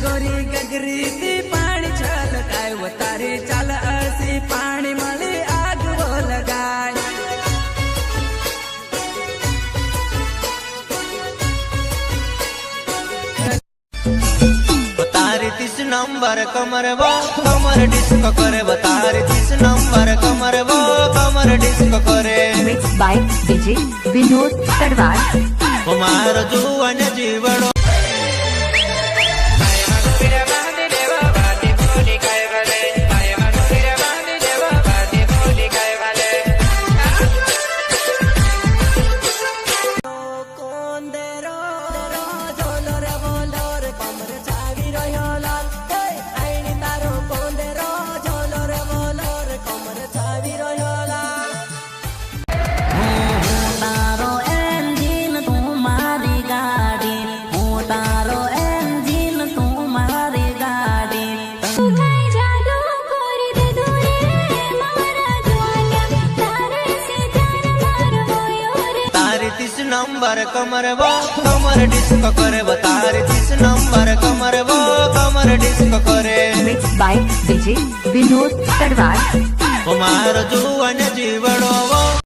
गोरी गगरी थी पानी छलकाय वो तारे चाल असी पानी मले आग वो लगाय बतारी 30 नंबर कमर वो कमर डिस्को करे बतारी 30 नंबर कमर वो कमर डिस्को करे mix by DJ Vinod Tadwar Kumar जुवन जीवड़ो नंबर कमर वो कमर डिस्को करे बतारी 30 नंबर कमर वो कमर डिस्को करे mix by DJ Vinod Tadwar Kumar जुवन जीवड़ो वो